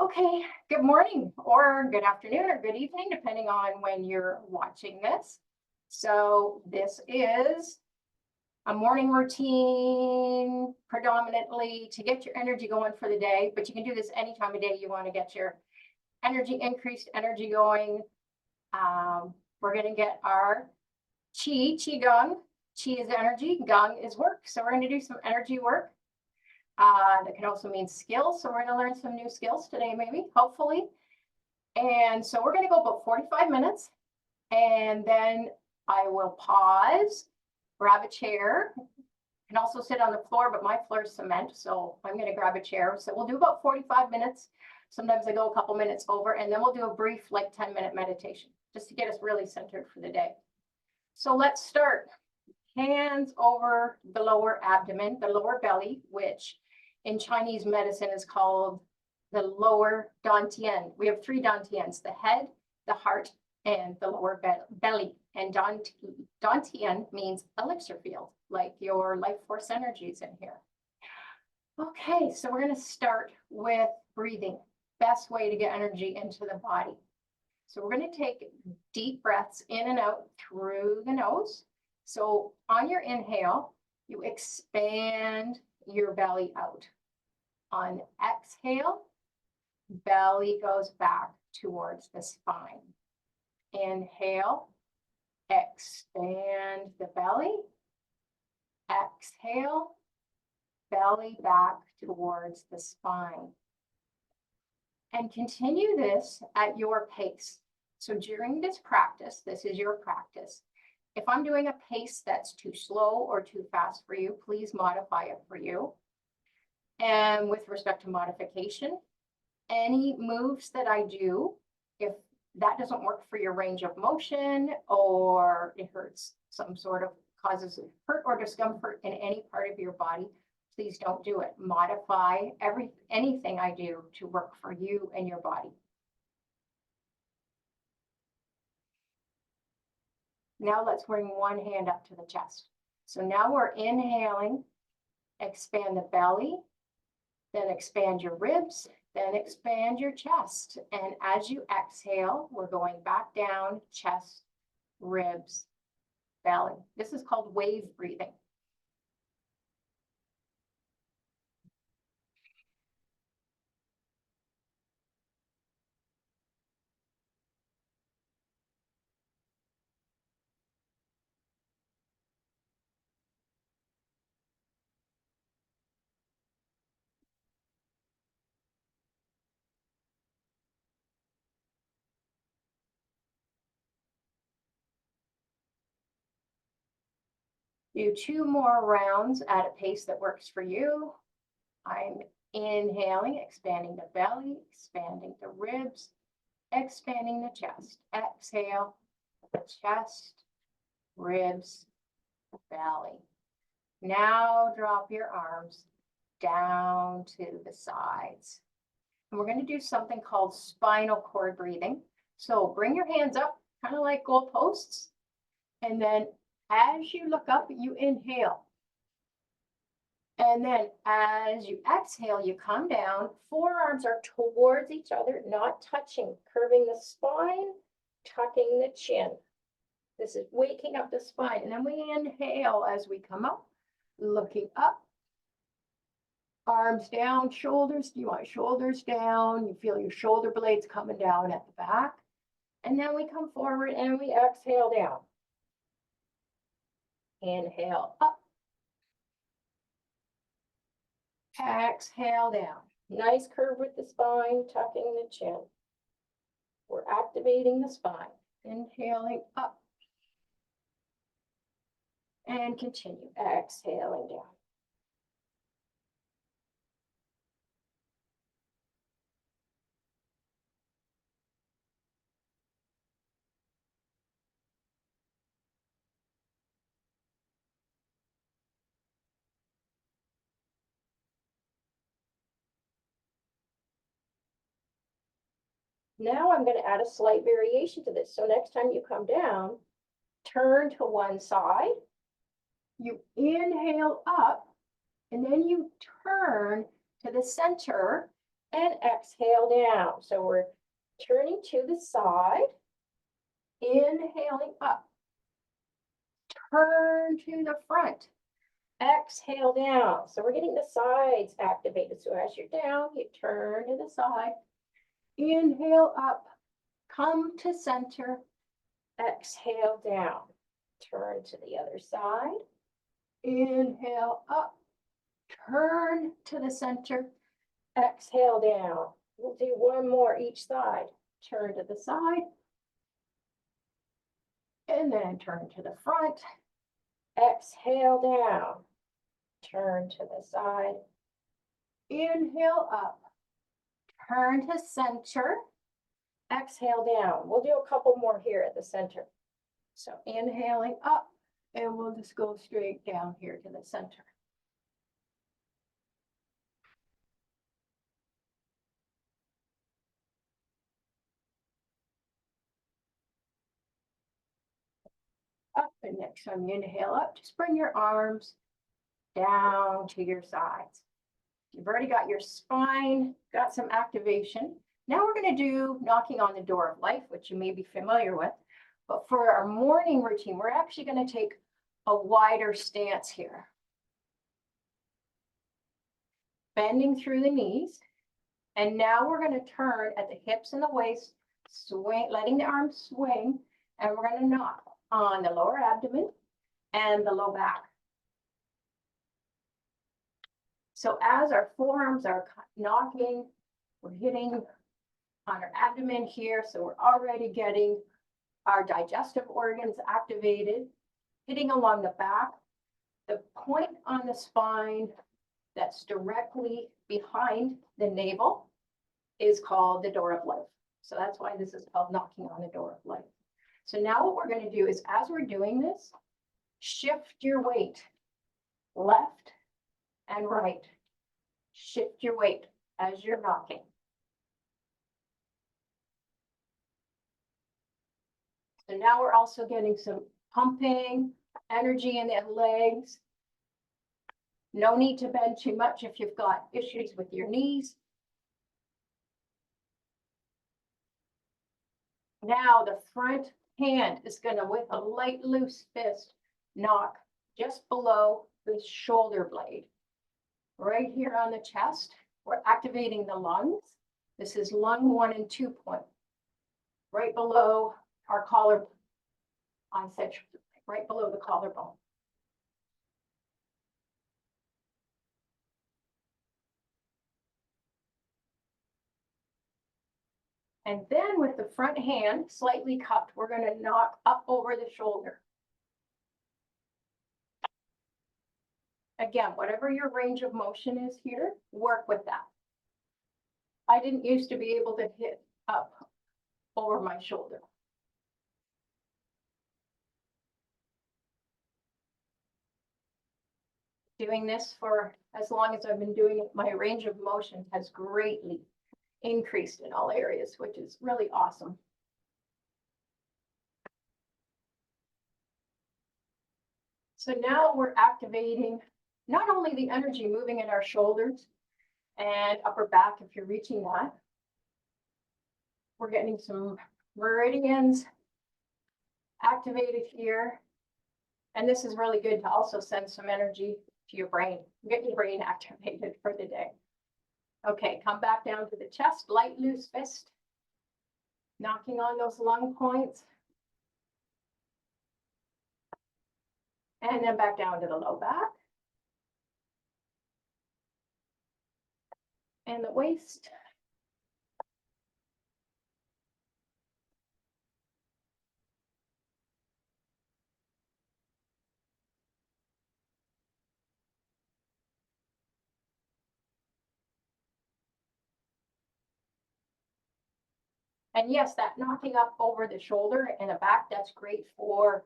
Okay, good morning or good afternoon or good evening, depending on when you're watching this. So this is a morning routine predominantly to get your energy going for the day, but you can do this any time of day you want to get your increased energy going. We're going to get our Qi Gong. Qi is energy, Gong is work. So we're going to do some energy work. That can also mean skills. So we're going to learn some new skills today, maybe, hopefully. And so we're going to go about 45 minutes. And then I will pause, grab a chair. You can also sit on the floor, but my floor is cement. So I'm going to grab a chair. So we'll do about 45 minutes. Sometimes I go a couple minutes over, and then we'll do a brief, like 10-minute meditation, just to get us really centered for the day. So let's start. Hands over the lower abdomen, the lower belly, which in Chinese medicine is called the lower dantian. We have three dantians, the head, the heart, and the lower belly. And dantian means elixir field, like your life force energies in here. Okay, so we're going to start with breathing. Best way to get energy into the body. So we're going to take deep breaths in and out through the nose. So on your inhale, you expand your belly out. On exhale, belly goes back towards the spine. Inhale, expand the belly. Exhale, belly back towards the spine. And continue this at your pace. So during this practice, this is your practice. If I'm doing a pace that's too slow or too fast for you, please modify it for you. And with respect to modification, any moves that I do, if that doesn't work for your range of motion or it hurts some sort of causes hurt or discomfort in any part of your body, please don't do it. Modify anything I do to work for you and your body. Now let's bring one hand up to the chest. So now we're inhaling, expand the belly, then expand your ribs, then expand your chest. And as you exhale, we're going back down, chest, ribs, belly. This is called wave breathing. Do 2 more rounds at a pace that works for you. I'm inhaling, expanding the belly, expanding the ribs, expanding the chest. Exhale, chest, ribs, belly. Now drop your arms down to the sides. And we're going to do something called spinal cord breathing. So bring your hands up, kind of like goalposts. And then as you look up, you inhale. And then as you exhale, you come down. Forearms are towards each other, not touching, curving the spine, tucking the chin. This is waking up the spine. And then we inhale as we come up, looking up. Arms down, shoulders. You want shoulders down. You feel your shoulder blades coming down at the back. And then we come forward and we exhale down. Inhale up. Exhale down. Nice curve with the spine, tucking the chin. We're activating the spine. Inhaling up. And continue exhaling down. Now I'm going to add a slight variation to this. So next time you come down, turn to one side, you inhale up, and then you turn to the center and exhale down. So we're turning to the side, inhaling up, turn to the front, exhale down. So we're getting the sides activated. So as you're down, you turn to the side, inhale up, come to center, exhale down, turn to the other side, inhale up, turn to the center, exhale down. We'll do one more each side. Turn to the side, and then turn to the front, exhale down, turn to the side, inhale up, turn to center, exhale down. We'll do a couple more here at the center. So inhaling up, and we'll just go straight down here to the center. Up, and next time you inhale up, just bring your arms down to your sides. You've already got your spine, got some activation. Now we're going to do knocking on the door of life, which you may be familiar with. But for our morning routine, we're actually going to take a wider stance here. Bending through the knees. And now we're going to turn at the hips and the waist, swing, letting the arms swing. And we're going to knock on the lower abdomen and the low back. So as our forearms are knocking, we're hitting on our abdomen here. So we're already getting our digestive organs activated, hitting along the back. The point on the spine that's directly behind the navel is called the door of life. So that's why this is called knocking on the door of life. So now what we're going to do is, as we're doing this, shift your weight left and right. Shift your weight as you're knocking. So now we're also getting some pumping energy in the legs. No need to bend too much if you've got issues with your knees. Now the front hand is going to, with a light loose fist, knock just below the shoulder blade. Right here on the chest, we're activating the lungs. This is lung 1 and 2 point. Right below our collar, I said right below the collarbone. And then with the front hand slightly cupped, we're going to knock up over the shoulder. Again, whatever your range of motion is here, work with that. I didn't used to be able to hit up over my shoulder. Doing this for as long as I've been doing it, my range of motion has greatly increased in all areas, which is really awesome. So now we're activating not only the energy moving in our shoulders and upper back, if you're reaching that, we're getting some meridians activated here. And this is really good to also send some energy to your brain, get your brain activated for the day. Okay, come back down to the chest, light loose fist, knocking on those lung points. And then back down to the low back. And the waist. And yes, that knocking up over the shoulder and the back, that's great for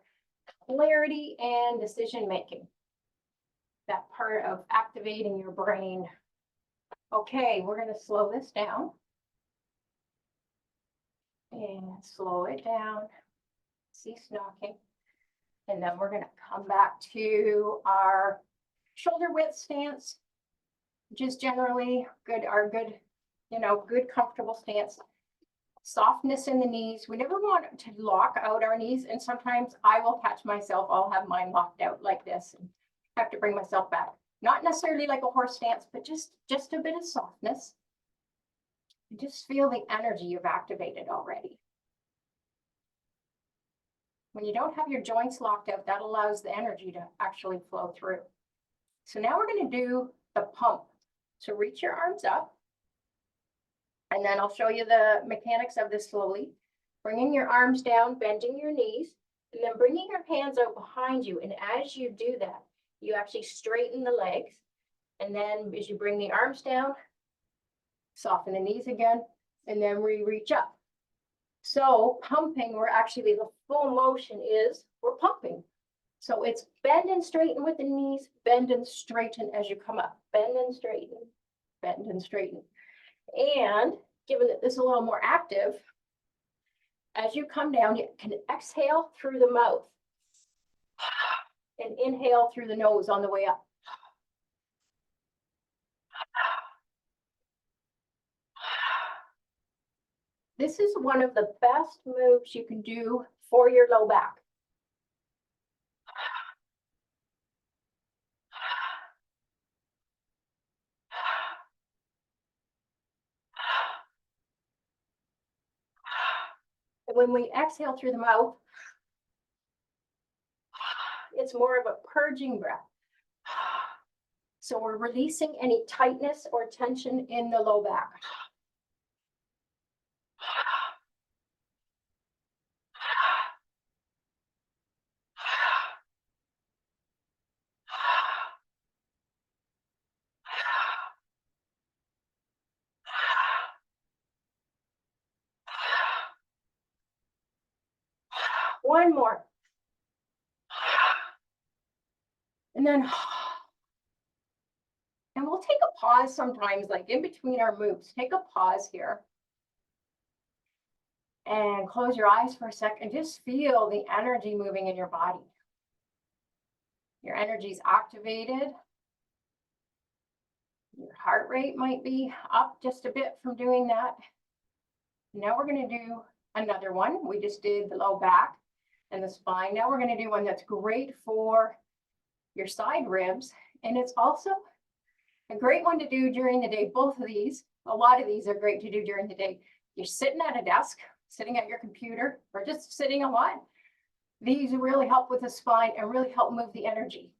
clarity and decision making. That part of activating your brain. Okay, we're going to slow this down. And slow it down. Cease knocking. And then we're going to come back to our shoulder width stance, which is generally good, our good you know, good comfortable stance. Softness in the knees. We never want to lock out our knees. And sometimes I will catch myself, I'll have mine locked out like this and have to bring myself back. Not necessarily like a horse stance, but just a bit of softness. You just feel the energy you've activated already. When you don't have your joints locked out, that allows the energy to actually flow through. So now we're going to do the pump. So reach your arms up. And then I'll show you the mechanics of this slowly. Bringing your arms down, bending your knees, and then bringing your hands out behind you. And as you do that, you actually straighten the legs. And then as you bring the arms down, soften the knees again, and then we reach up. So pumping, we're actually, the full motion is, we're pumping. So it's bend and straighten with the knees, bend and straighten as you come up. Bend and straighten, bend and straighten. And given that this is a little more active, as you come down, you can exhale through the mouth and inhale through the nose on the way up. This is one of the best moves you can do for your low back. And when we exhale through the mouth, it's more of a purging breath. So we're releasing any tightness or tension in the low back. One more. And then, and we'll take a pause sometimes, like in between our moves. Take a pause here. And close your eyes for a second. Just feel the energy moving in your body. Your energy is activated. Your heart rate might be up just a bit from doing that. Now we're going to do another one. We just did the low back and the spine. Now we're going to do one that's great for your side ribs. And it's also a great one to do during the day. Both of these, a lot of these are great to do during the day. You're sitting at a desk, sitting at your computer, or just sitting a lot. These really help with the spine and really help move the energy.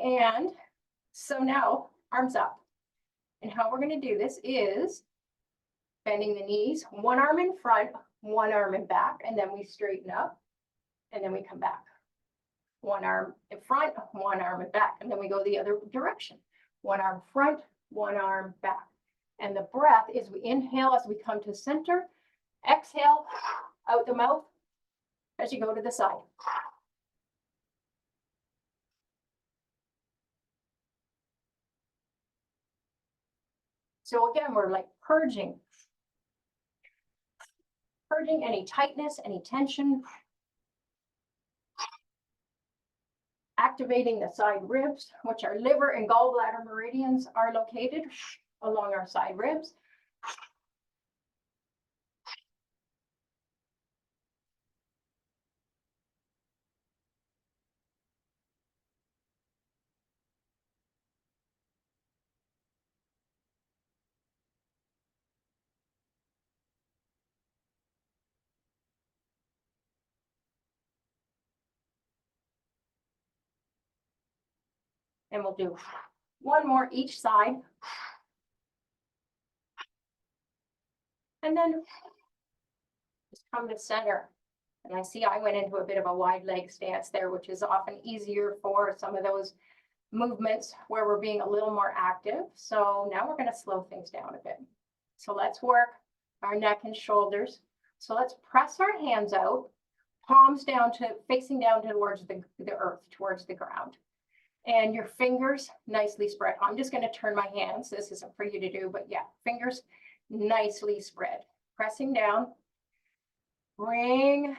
And so now, arms up. And how we're going to do this is bending the knees, one arm in front, one arm in back, and then we straighten up, and then we come back. One arm in front, one arm in back, and then we go the other direction. One arm front, one arm back. And the breath is we inhale as we come to center, exhale out the mouth as you go to the side. So again, we're like purging any tightness, any tension, activating the side ribs, which our liver and gallbladder meridians are located along our side ribs. And we'll do one more each side. And then just come to center. And I see I went into a bit of a wide leg stance there, which is often easier for some of those movements where we're being a little more active. So now we're going to slow things down a bit. So let's work our neck and shoulders. So let's press our hands out, palms down to facing down towards the earth, towards the ground. And your fingers nicely spread. I'm just going to turn my hands. This isn't for you to do, but yeah, fingers nicely spread. Pressing down. Bring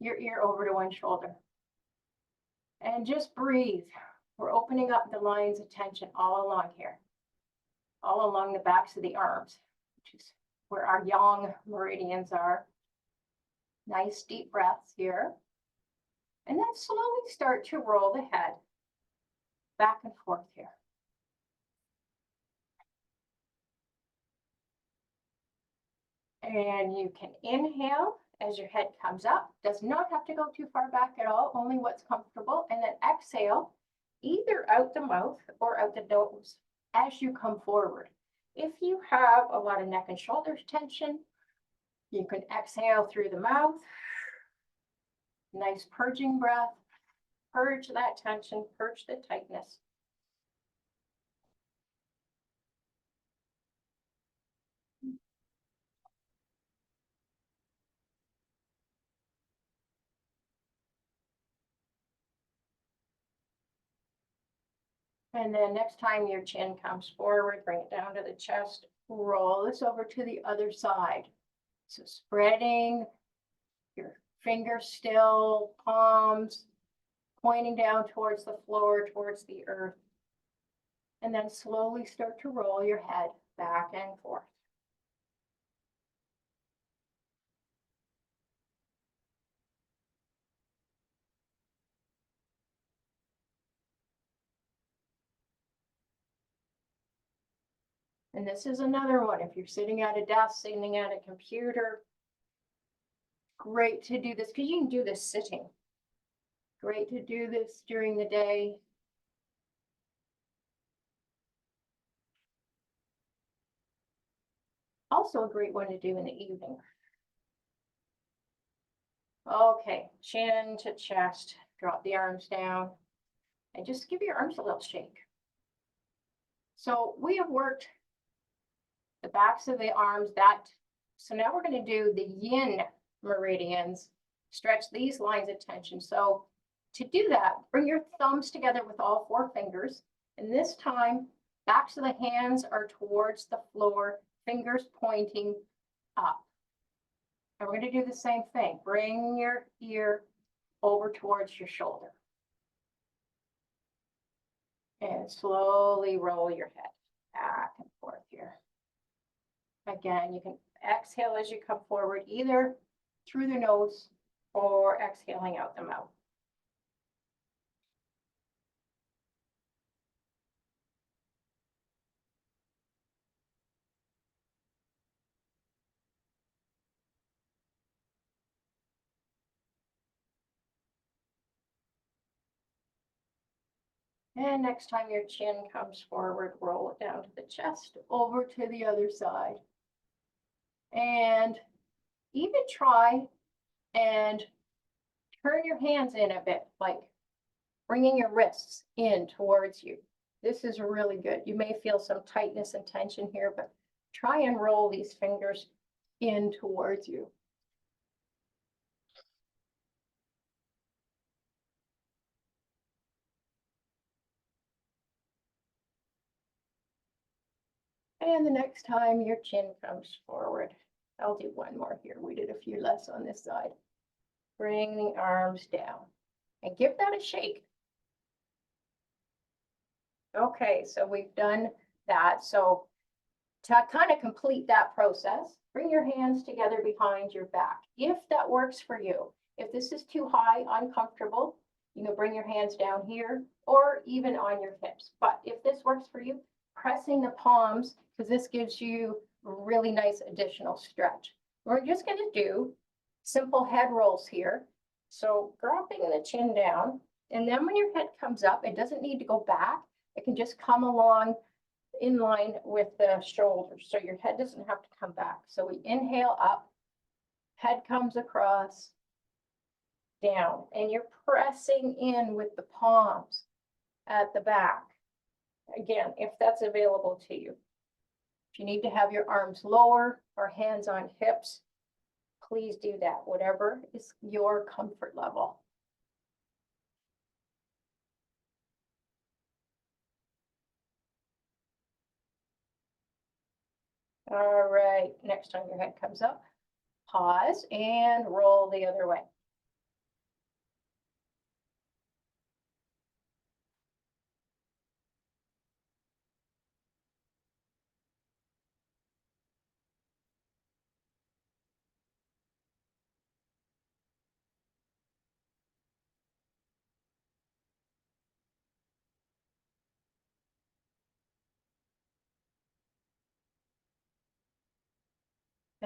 your ear over to one shoulder. And just breathe. We're opening up the lines of tension all along here. all along the backs of the arms, which is where our yang meridians are. Nice deep breaths here. And then slowly start to roll the head back and forth here. And you can inhale as your head comes up. Does not have to go too far back at all, only what's comfortable. And then exhale, either out the mouth or out the nose as you come forward. If you have a lot of neck and shoulders tension, you can exhale through the mouth. Nice purging breath. Purge that tension, purge the tightness. And then next time your chin comes forward, bring it down to the chest, roll this over to the other side. So spreading your fingers still, palms pointing down towards the floor, towards the earth. And then slowly start to roll your head back and forth. And this is another one. If you're sitting at a desk, sitting at a computer, great to do this because you can do this sitting. Great to do this during the day. Also a great one to do in the evening. Okay, chin to chest, drop the arms down, and just give your arms a little shake. So we have worked the backs of the arms, so now we're going to do the yin meridians, stretch these lines of tension. So to do that, bring your thumbs together with all 4 fingers, and this time backs of the hands are towards the floor, fingers pointing up. And we're going to do the same thing. Bring your ear over towards your shoulder. And slowly roll your head back and forth here. Again, you can exhale as you come forward, either through the nose or exhaling out the mouth. And next time your chin comes forward, roll it down to the chest, over to the other side. And even try and turn your hands in a bit, like bringing your wrists in towards you. This is really good. You may feel some tightness and tension here, but try and roll these fingers in towards you. And the next time your chin comes forward, I'll do one more here. We did a few less on this side. Bring the arms down and give that a shake. Okay, so we've done that. So to kind of complete that process, bring your hands together behind your back. If that works for you, if this is too high, uncomfortable, you can bring your hands down here or even on your hips. But if this works for you, pressing the palms, because this gives you really nice additional stretch. We're just going to do simple head rolls here. So dropping the chin down, and then when your head comes up, it doesn't need to go back. It can just come along in line with the shoulders. So your head doesn't have to come back. So we inhale up, head comes across, down, and you're pressing in with the palms at the back. Again, if that's available to you. If you need to have your arms lower or hands on hips, please do that, whatever is your comfort level. All right, next time your head comes up, pause and roll the other way.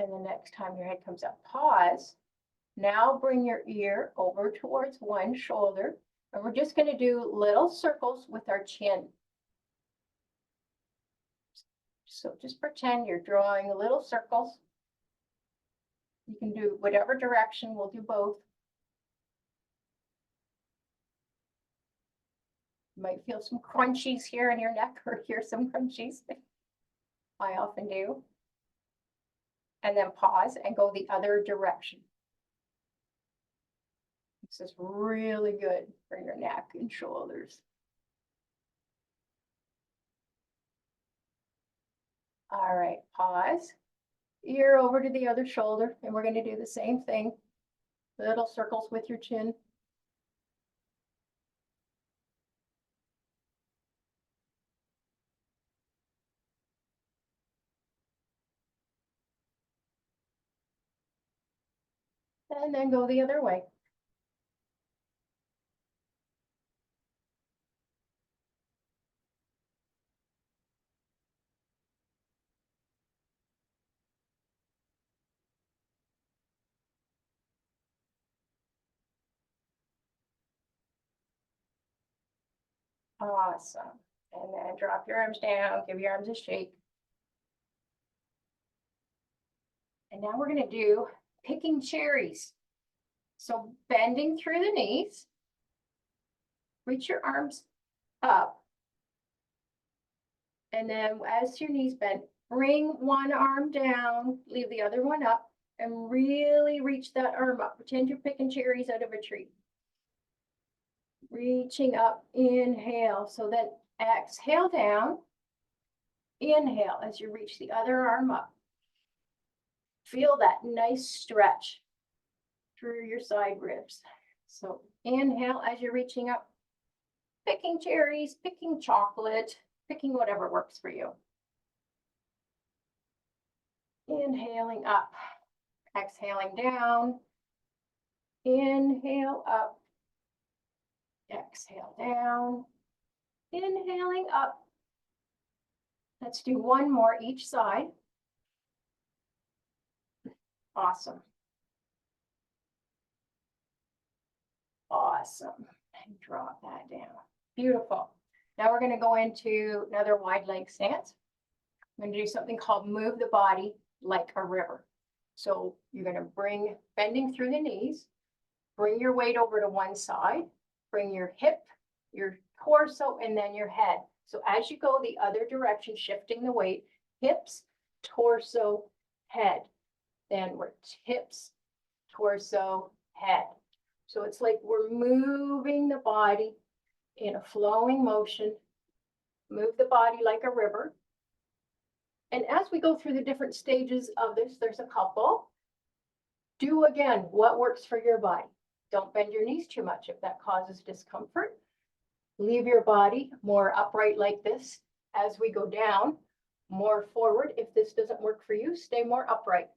And the next time your head comes up, pause. Now bring your ear over towards one shoulder, and we're just going to do little circles with our chin. So just pretend you're drawing little circles. You can do whatever direction, we'll do both. You might feel some crunchies here in your neck or hear some crunchies. I often do. And then pause and go the other direction. This is really good for your neck and shoulders. All right, pause. Ear over to the other shoulder, and we're going to do the same thing. Little circles with your chin. And then go the other way. Awesome. And then drop your arms down, give your arms a shake. And now we're going to do picking cherries. So bending through the knees, reach your arms up. And then as your knees bend, bring one arm down, leave the other one up, and really reach that arm up. Pretend you're picking cherries out of a tree. Reaching up, inhale. So then exhale down, inhale as you reach the other arm up. Feel that nice stretch through your side ribs. So inhale as you're reaching up, picking cherries, picking chocolate, picking whatever works for you. Inhaling up, exhaling down, inhale up, exhale down, inhaling up. Let's do one more each side. Awesome. Awesome. And drop that down. Beautiful. Now we're going to go into another wide leg stance. I'm going to do something called move the body like a river. So you're going to bring, bending through the knees, bring your weight over to one side, bring your hip, your torso, and then your head. So as you go the other direction, shifting the weight, hips, torso, head. Then we're hips, torso, head. So it's like we're moving the body in a flowing motion. Move the body like a river. And as we go through the different stages of this, there's a couple. Do again what works for your body. Don't bend your knees too much if that causes discomfort. Leave your body more upright like this. As we go down, more forward. If this doesn't work for you, stay more upright.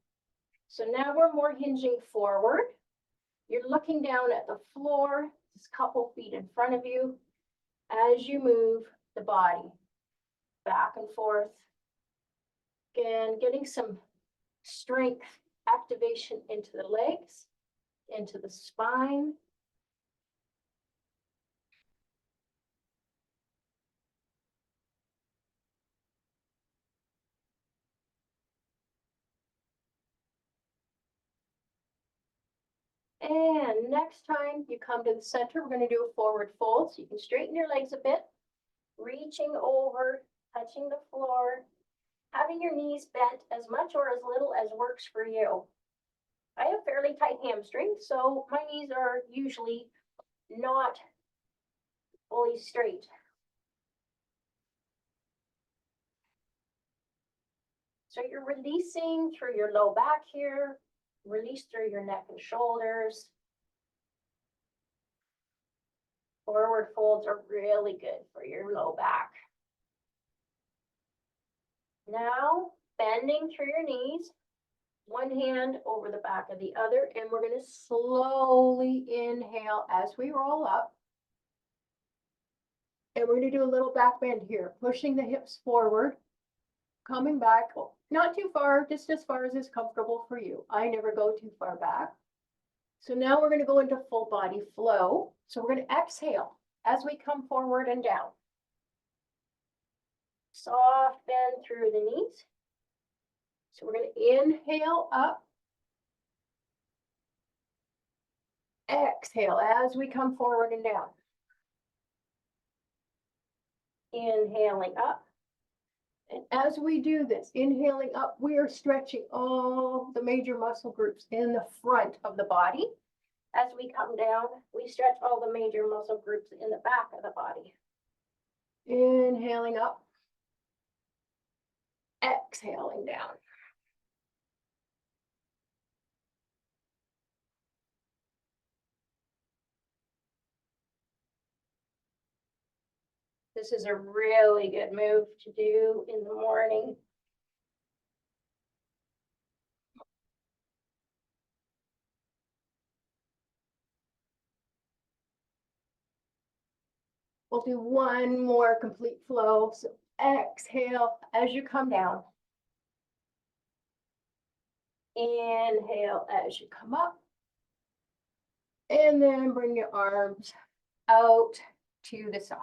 So now we're more hinging forward. You're looking down at the floor, just a couple feet in front of you. As you move the body back and forth. Again, getting some strength activation into the legs, into the spine. And next time you come to the center, we're going to do a forward fold. So you can straighten your legs a bit, reaching over, touching the floor, having your knees bent as much or as little as works for you. I have fairly tight hamstrings, so my knees are usually not fully straight. So you're releasing through your low back here, release through your neck and shoulders. Forward folds are really good for your low back. Now, bending through your knees, one hand over the back of the other, and we're going to slowly inhale as we roll up. And we're going to do a little back bend here, pushing the hips forward, Coming back, not too far, just as far as is comfortable for you. I never go too far back. So now we're going to go into full body flow. So we're going to exhale as we come forward and down. Soft bend through the knees. So we're going to inhale up. Exhale as we come forward and down. Inhaling up. And as we do this, inhaling up, we are stretching all the major muscle groups in the front of the body. As we come down, we stretch all the major muscle groups in the back of the body. Inhaling up. Exhaling down. This is a really good move to do in the morning. We'll do one more complete flow. So exhale as you come down. Inhale as you come up. And then bring your arms out to the side.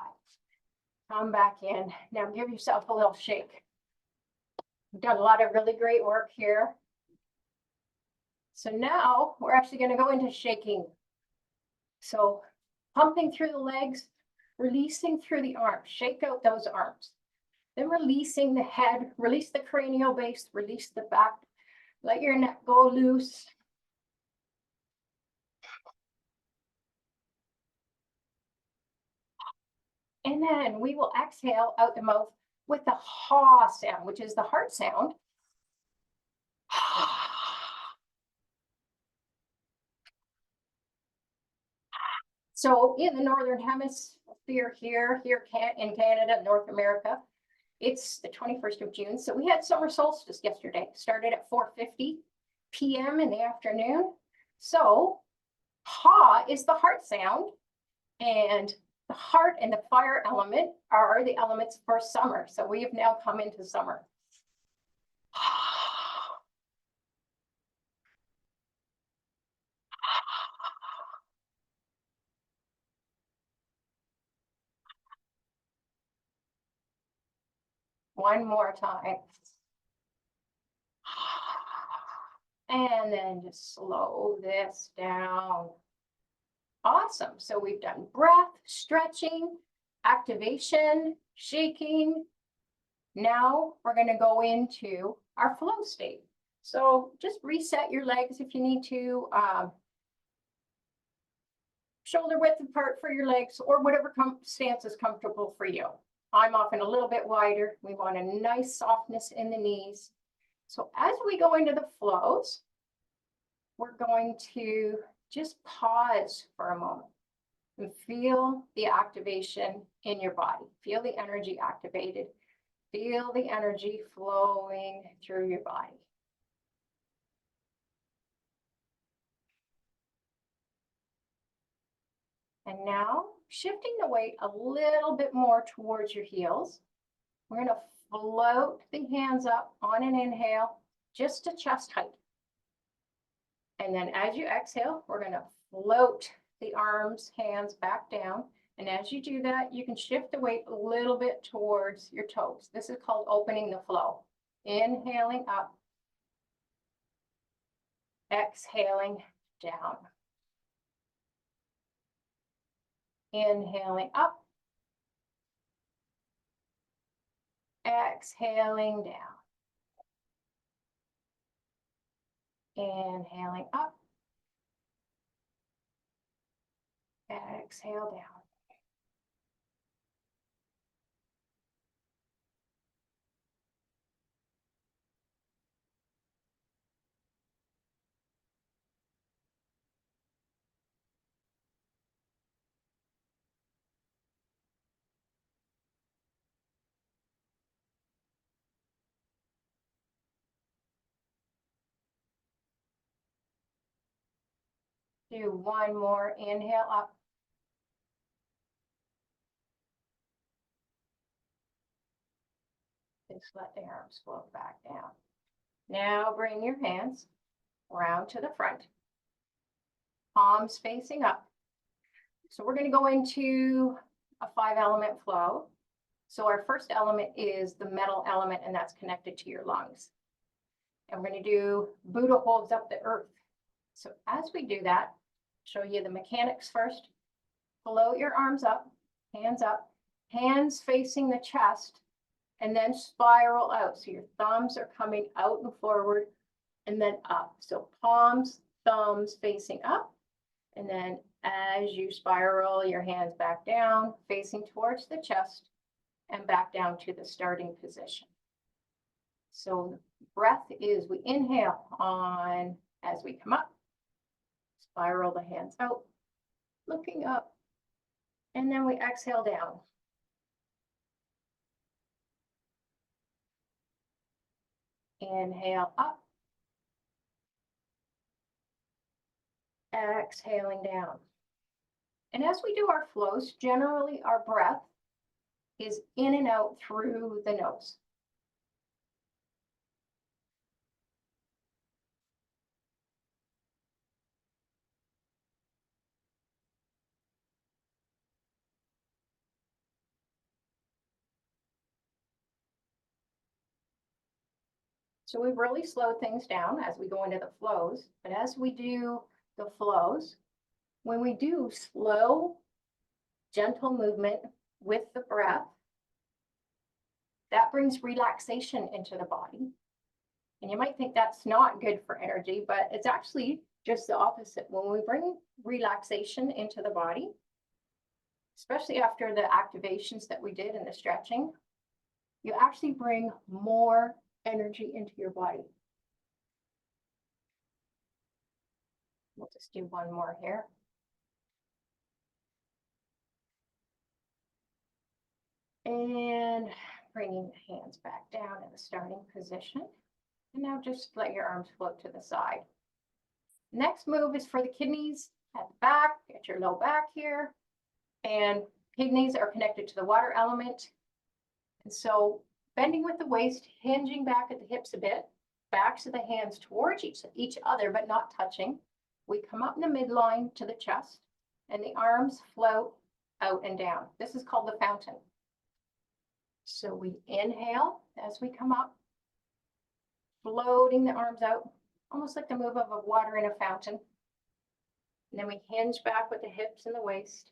Come back in. Now give yourself a little shake. We've done a lot of really great work here. So now we're actually going to go into shaking. So pumping through the legs, releasing through the arms. Shake out those arms. Then releasing the head, release the cranial base, release the back. Let your neck go loose. And then we will exhale out the mouth with the ha sound, which is the heart sound. So in the Northern Hemisphere here in Canada, North America, it's the 21st of June. So we had summer solstice yesterday, started at 4:50 p.m. in the afternoon. So ha is the heart sound, and the heart and the fire element are the elements for summer. So we have now come into summer. One more time. And then just slow this down. Awesome. So we've done breath, stretching, activation, shaking. Now we're going to go into our flow state. So just reset your legs if you need to. Shoulder width apart for your legs, or whatever stance is comfortable for you. I'm often a little bit wider. We want a nice softness in the knees. So as we go into the flows, we're going to just pause for a moment and feel the activation in your body. Feel the energy activated. Feel the energy flowing through your body. And now, shifting the weight a little bit more towards your heels, we're going to float the hands up on an inhale, just to chest height. And then as you exhale, we're going to float the arms, hands back down. And as you do that, you can shift the weight a little bit towards your toes. This is called opening the flow. Inhaling up, exhaling down. Inhaling up, exhaling down. Inhaling up, exhale down. Do one more inhale up. Just let the arms float back down. Now bring your hands around to the front, palms facing up. So we're going to go into a 5-element flow. So our first element is the metal element, and that's connected to your lungs. And we're going to do Buddha holds up the earth. So as we do that, show you the mechanics first. Float your arms up, hands facing the chest, and then spiral out. So your thumbs are coming out and forward and then up. So palms, thumbs facing up. And then as you spiral your hands back down, facing towards the chest and back down to the starting position. So breath is we inhale on as we come up, spiral the hands out, looking up, and then we exhale down. Inhale up, exhaling down. And as we do our flows, generally our breath is in and out through the nose. So we've really slowed things down as we go into the flows. But as we do the flows, when we do slow, gentle movement with the breath, that brings relaxation into the body. And you might think that's not good for energy, but it's actually just the opposite. When we bring relaxation into the body, especially after the activations that we did and the stretching, you actually bring more energy into your body. We'll just do one more here. And bringing the hands back down in the starting position. And now just let your arms float to the side. Next move is for the kidneys at the back. Get your low back here. And kidneys are connected to the water element. And so bending with the waist, hinging back at the hips a bit, backs of the hands towards each other, but not touching. We come up in the midline to the chest, and the arms float out and down. This is called the fountain. So we inhale as we come up, floating the arms out, almost like the move of water in a fountain. And then we hinge back with the hips and the waist.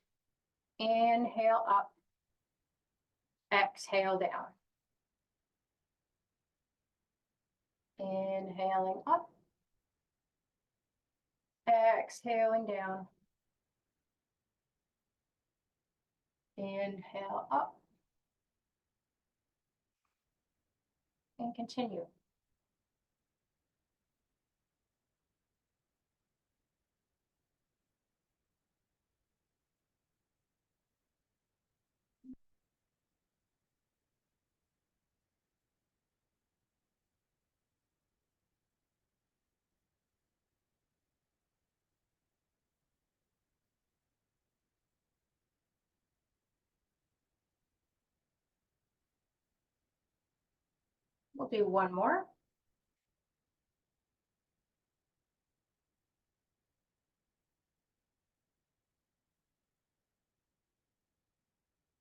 Inhale up, exhale down. Inhaling up, exhaling down. Inhale up, and continue. We'll do one more.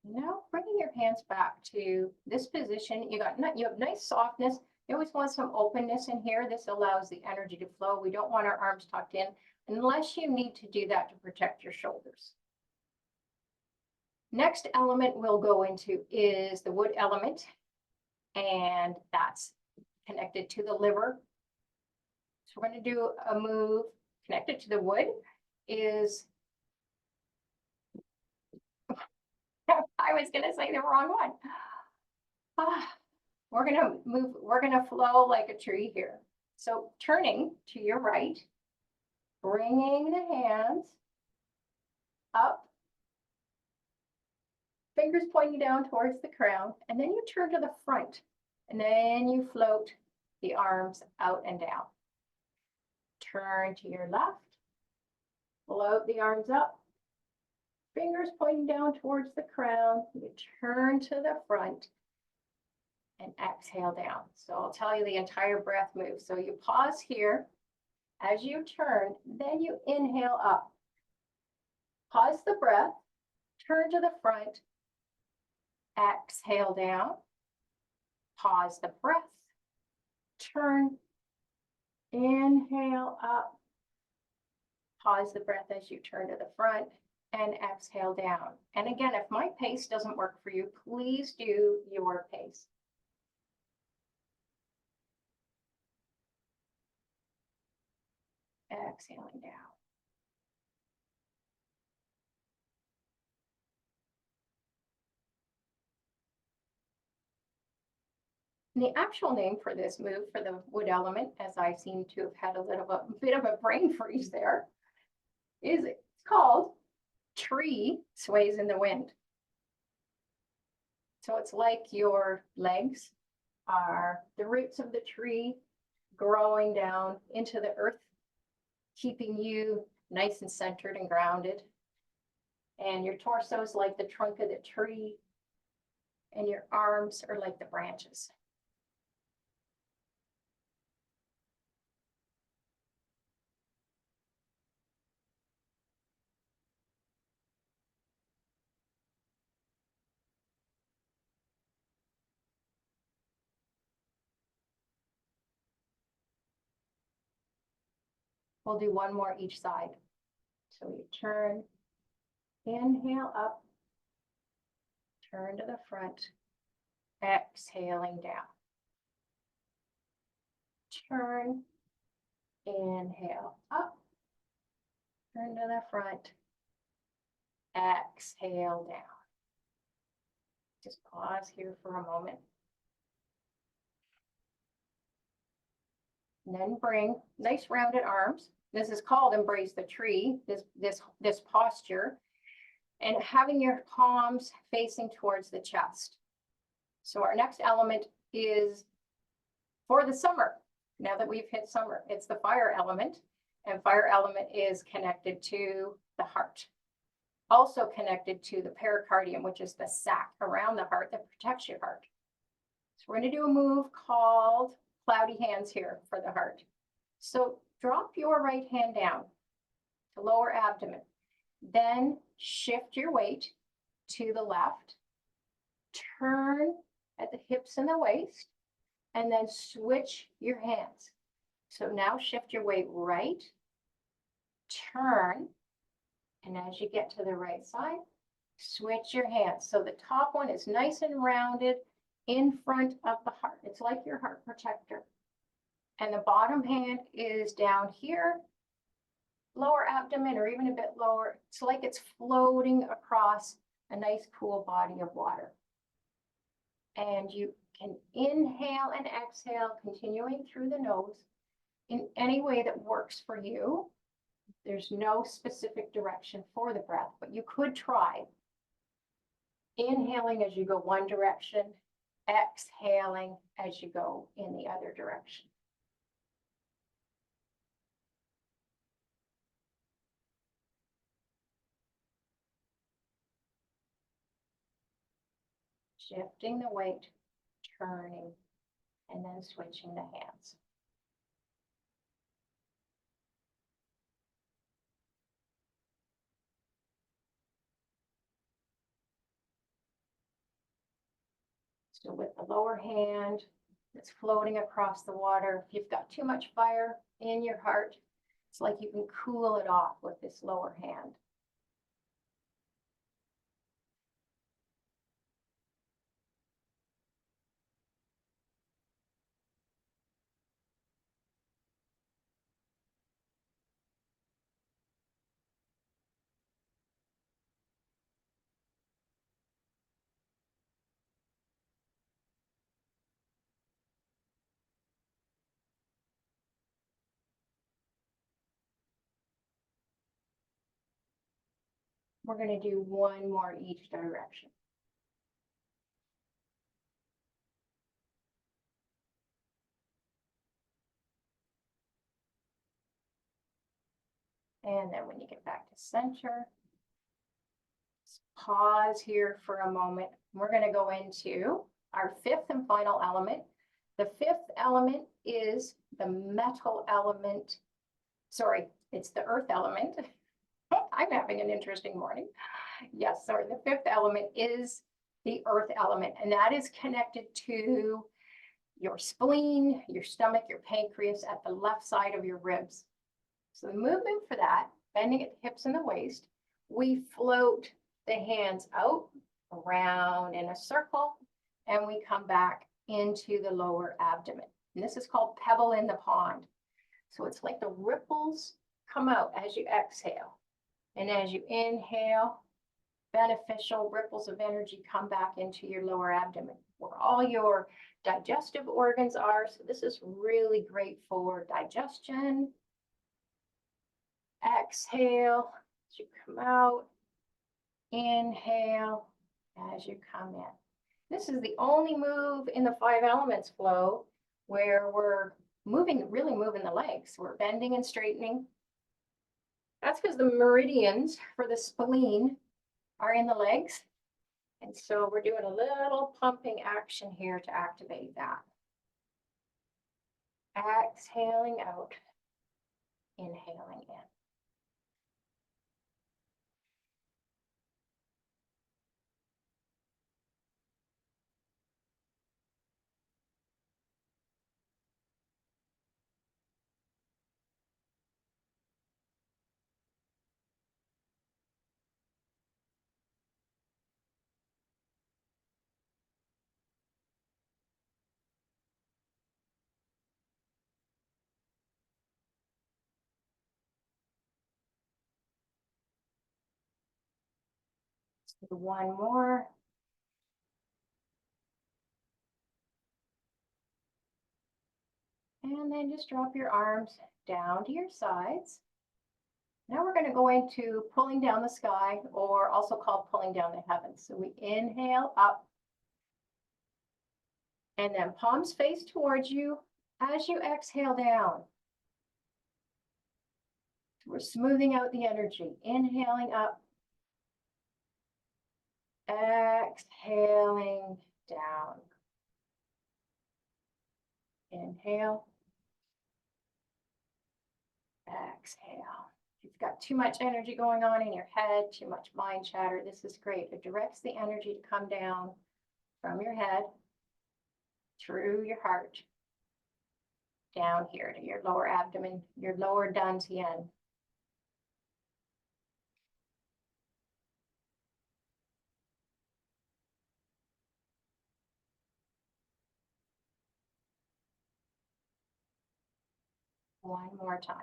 Now bringing your hands back to this position, you have nice softness. You always want some openness in here. This allows the energy to flow. We don't want our arms tucked in unless you need to do that to protect your shoulders. Next element we'll go into is the wood element, and that's connected to the liver. So we're going to do a move connected to the wood is I was going to say the wrong one. We're going to move, we're going to flow like a tree here. So turning to your right, bringing the hands up, fingers pointing down towards the crown, and then you turn to the front, and then you float the arms out and down. Turn to your left, float the arms up, fingers pointing down towards the crown. You turn to the front and exhale down. So I'll tell you the entire breath move. So you pause here as you turn, then you inhale up. Pause the breath, turn to the front, exhale down, pause the breath, turn, inhale up, pause the breath as you turn to the front, and exhale down. And again, if my pace doesn't work for you, please do your pace. Exhaling down. And the actual name for this move for the wood element, as I seem to have had a bit of a brain freeze there, is it's called tree sways in the wind. So it's like your legs are the roots of the tree growing down into the earth, keeping you nice and centered and grounded. And your torso is like the trunk of the tree, and your arms are like the branches. We'll do one more each side. So you turn, inhale up, turn to the front, exhaling down. Turn, inhale up, turn to the front, exhale down. Just pause here for a moment. And then bring nice rounded arms. This is called embrace the tree, this posture, and having your palms facing towards the chest. So our next element is for the summer. Now that we've hit summer, it's the fire element, and fire element is connected to the heart. Also connected to the pericardium, which is the sac around the heart that protects your heart. So we're going to do a move called cloudy hands here for the heart. So drop your right hand down to lower abdomen. Then shift your weight to the left. Turn at the hips and the waist, and then switch your hands. So now shift your weight right, turn, and as you get to the right side, switch your hands. So the top one is nice and rounded in front of the heart. It's like your heart protector. And the bottom hand is down here, lower abdomen, or even a bit lower. It's like it's floating across a nice cool body of water. And you can inhale and exhale, continuing through the nose in any way that works for you. There's no specific direction for the breath, but you could try inhaling as you go one direction, exhaling as you go in the other direction. Shifting the weight, turning, and then switching the hands. So with the lower hand that's floating across the water, if you've got too much fire in your heart, it's like you can cool it off with this lower hand. We're going to do one more each direction. And then when you get back to center, pause here for a moment. We're going to go into our fifth and final element. The fifth element is the metal element. Sorry, it's the earth element. I'm having an interesting morning. Yes, sorry, the fifth element is the earth element, and that is connected to your spleen, your stomach, your pancreas at the left side of your ribs. So the movement for that, bending at the hips and the waist, we float the hands out, around in a circle, and we come back into the lower abdomen. And this is called pebble in the pond. So it's like the ripples come out as you exhale. And as you inhale, beneficial ripples of energy come back into your lower abdomen, where all your digestive organs are. So this is really great for digestion. Exhale as you come out. Inhale as you come in. This is the only move in the 5 elements flow where we're moving, really moving the legs. We're bending and straightening. That's because the meridians for the spleen are in the legs. And so we're doing a little pumping action here to activate that. Exhaling out, inhaling in. So one more. And then just drop your arms down to your sides. Now we're going to go into pulling down the sky, or also called pulling down the heavens. So we inhale up, and then palms face towards you as you exhale down. So we're smoothing out the energy, inhaling up, exhaling down. Inhale, exhale. If you've got too much energy going on in your head, too much mind chatter, this is great. It directs the energy to come down from your head, through your heart, down here to your lower abdomen, your lower dantian. One more time.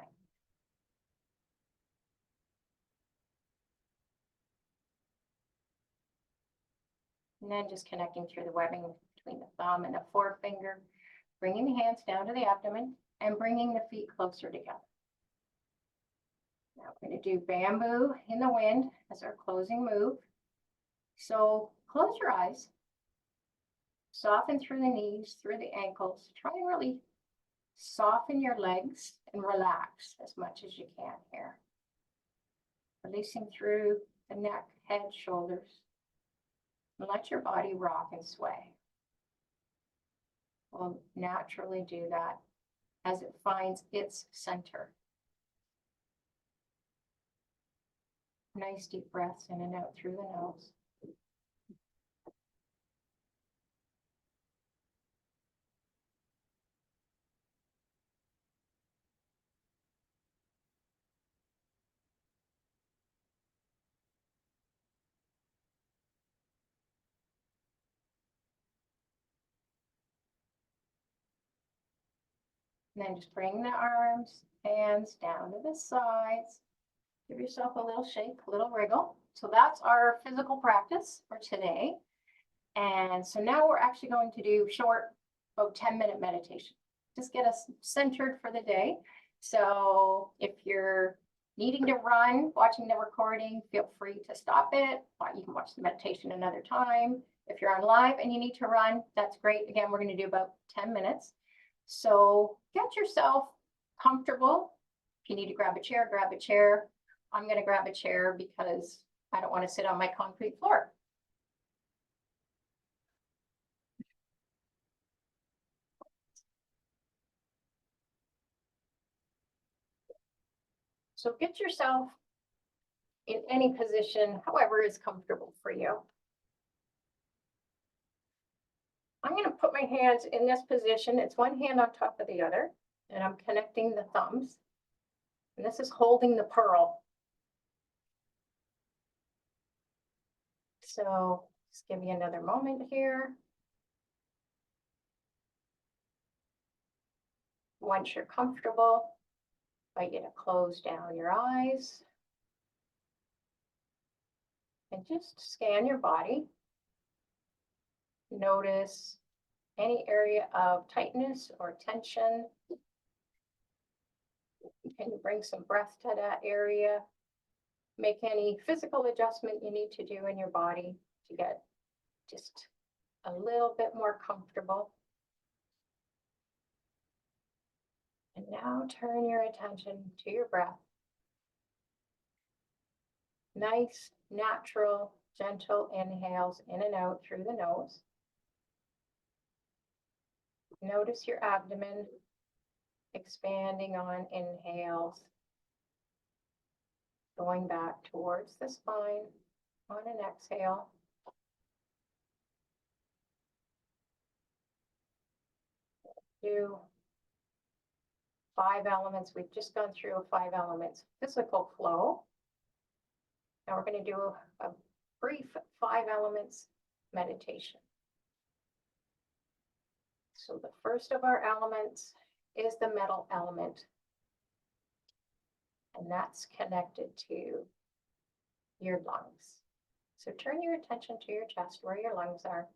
And then just connecting through the webbing between the thumb and the forefinger, bringing the hands down to the abdomen and bringing the feet closer together. Now we're going to do bamboo in the wind as our closing move. So close your eyes, soften through the knees, through the ankles. Try and really soften your legs and relax as much as you can here. Releasing through the neck, head, shoulders. And let your body rock and sway. We'll naturally do that as it finds its center. Nice deep breaths in and out through the nose. And then just bring the arms, hands down to the sides. Give yourself a little shake, a little wriggle. So that's our physical practice for today. And so now we're actually going to do short, about 10-minute meditation. Just get us centered for the day. So if you're needing to run, watching the recording, feel free to stop it. You can watch the meditation another time. If you're on live and you need to run, that's great. Again, we're going to do about 10 minutes. So get yourself comfortable. If you need to grab a chair, grab a chair. I'm going to grab a chair because I don't want to sit on my concrete floor. So get yourself in any position, however is comfortable for you. I'm going to put my hands in this position. It's one hand on top of the other, and I'm connecting the thumbs. And this is holding the pearl. So just give me another moment here. Once you're comfortable, I invite you to close down your eyes and just scan your body. Notice any area of tightness or tension. Can you bring some breath to that area? Make any physical adjustment you need to do in your body to get just a little bit more comfortable. And now turn your attention to your breath. Nice, natural, gentle inhales in and out through the nose. Notice your abdomen expanding on inhales, going back towards the spine on an exhale. Do 5 elements. We've just gone through a 5 elements physical flow. Now we're going to do a brief 5 elements meditation. So the first of our elements is the metal element, and that's connected to your lungs. So turn your attention to your chest where your lungs are.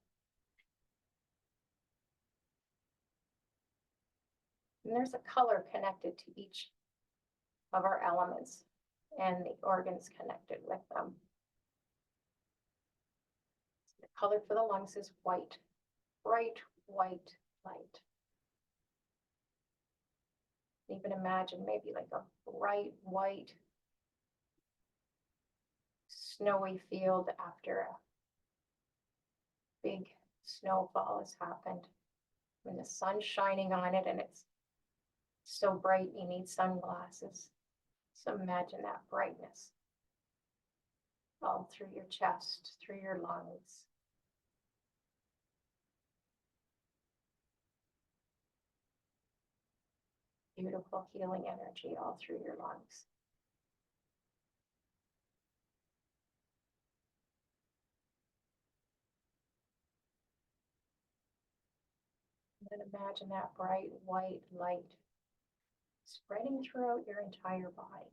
And there's a color connected to each of our elements and the organs connected with them. So the color for the lungs is white, bright white light. Even imagine maybe like a bright white snowy field after a big snowfall has happened, when the sun's shining on it and it's so bright you need sunglasses. So imagine that brightness all through your chest, through your lungs. Beautiful healing energy all through your lungs. And then imagine that bright white light spreading throughout your entire body.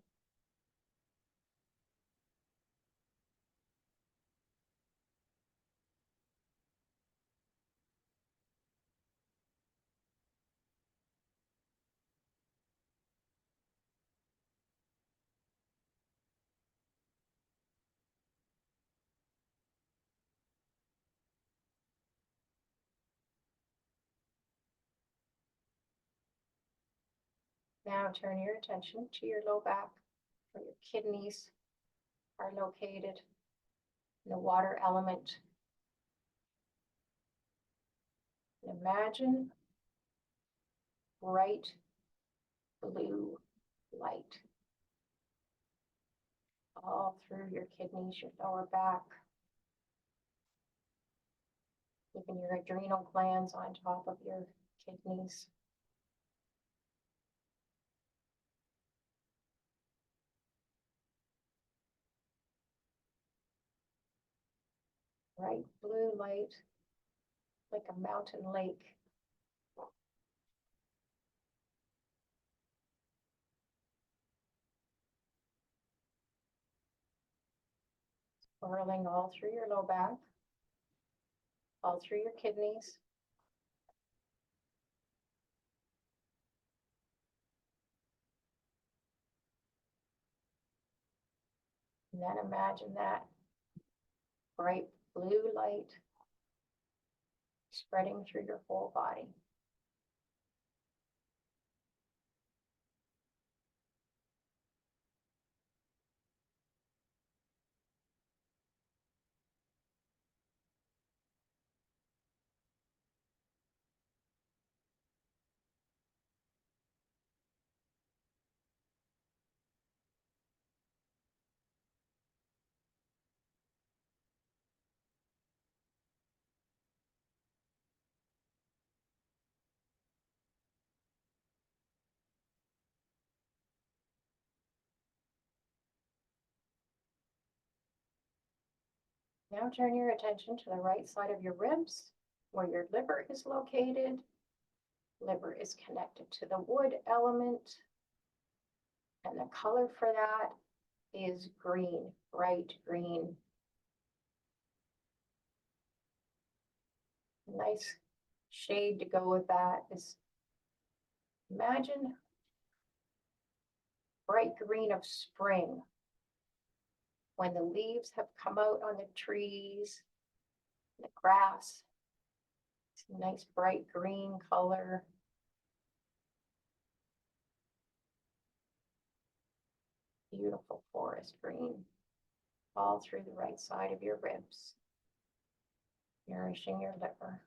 Now turn your attention to your low back, where your kidneys are located, in the water element. And imagine bright blue light all through your kidneys, your lower back, even your adrenal glands on top of your kidneys. Bright blue light, like a mountain lake. Swirling all through your low back, all through your kidneys. And then imagine that bright blue light spreading through your whole body. Now turn your attention to the right side of your ribs, where your liver is located. Liver is connected to the wood element, and the color for that is green, bright green. A nice shade to go with that is, imagine bright green of spring, when the leaves have come out on the trees, the grass. It's a nice bright green color. Beautiful forest green, all through the right side of your ribs, nourishing your liver.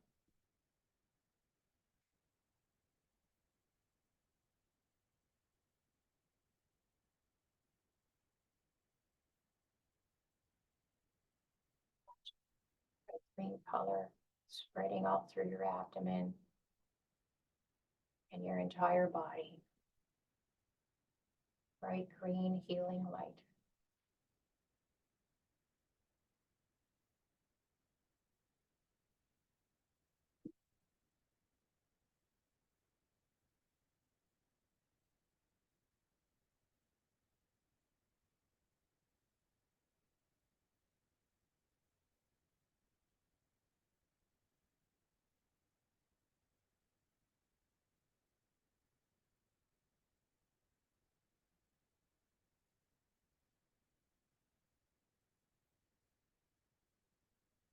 Bright green color spreading all through your abdomen and your entire body. Bright green healing light.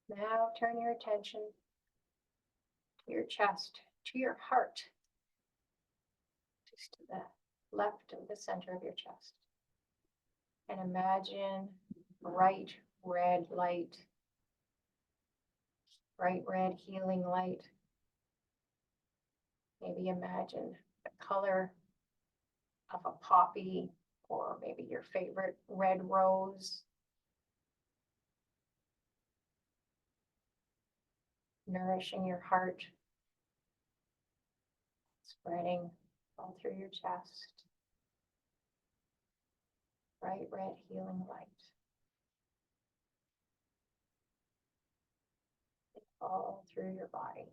Now turn your attention to your chest, to your heart, just to the left of the center of your chest. And imagine bright red light, bright red healing light. Maybe imagine the color of a poppy, or maybe your favorite red rose. Nourishing your heart, spreading all through your chest. Bright red healing light. All through your body.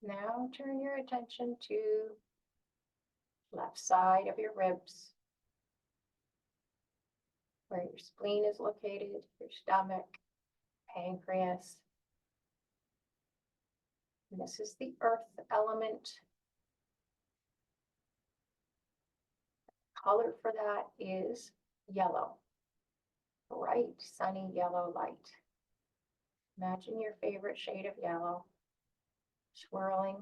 Now turn your attention to left side of your ribs, where your spleen is located, your stomach, pancreas. And this is the earth element. Color for that is yellow, bright sunny yellow light. Imagine your favorite shade of yellow swirling,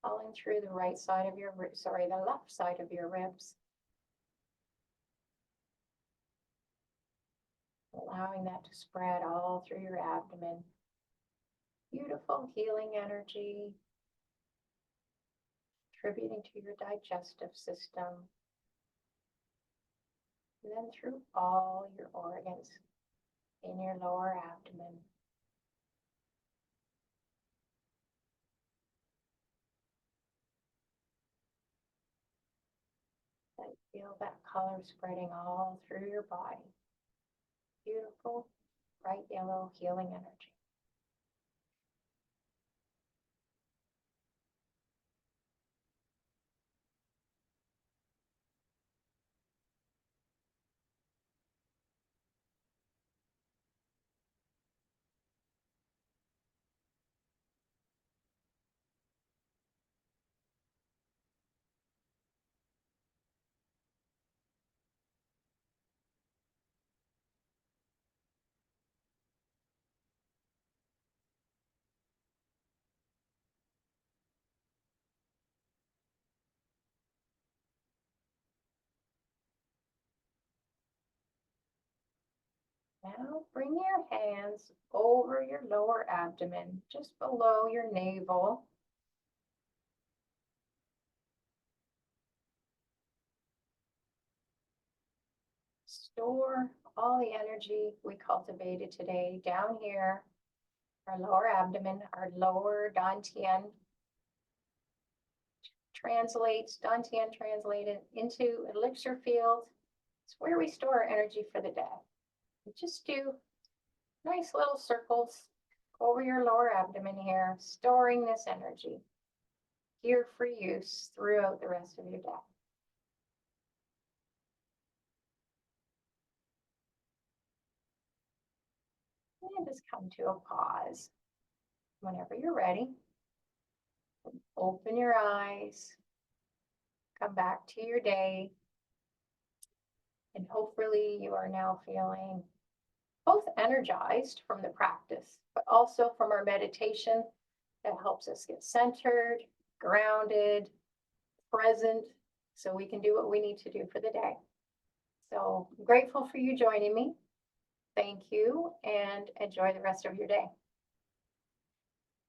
falling through the right side of your ribs, the left side of your ribs. Allowing that to spread all through your abdomen. Beautiful healing energy, contributing to your digestive system. And then through all your organs in your lower abdomen. And feel that color spreading all through your body. Beautiful, bright yellow healing energy. Now bring your hands over your lower abdomen, just below your navel. Store all the energy we cultivated today down here, our lower abdomen, our lower dantian. Dantian translated into elixir field. It's where we store our energy for the day. We just do nice little circles over your lower abdomen here, storing this energy here for use throughout the rest of your day. And just come to a pause. Whenever you're ready, open your eyes, come back to your day, and hopefully you are now feeling both energized from the practice, but also from our meditation that helps us get centered, grounded, present, so we can do what we need to do for the day. So I'm grateful for you joining me. Thank you, and enjoy the rest of your day.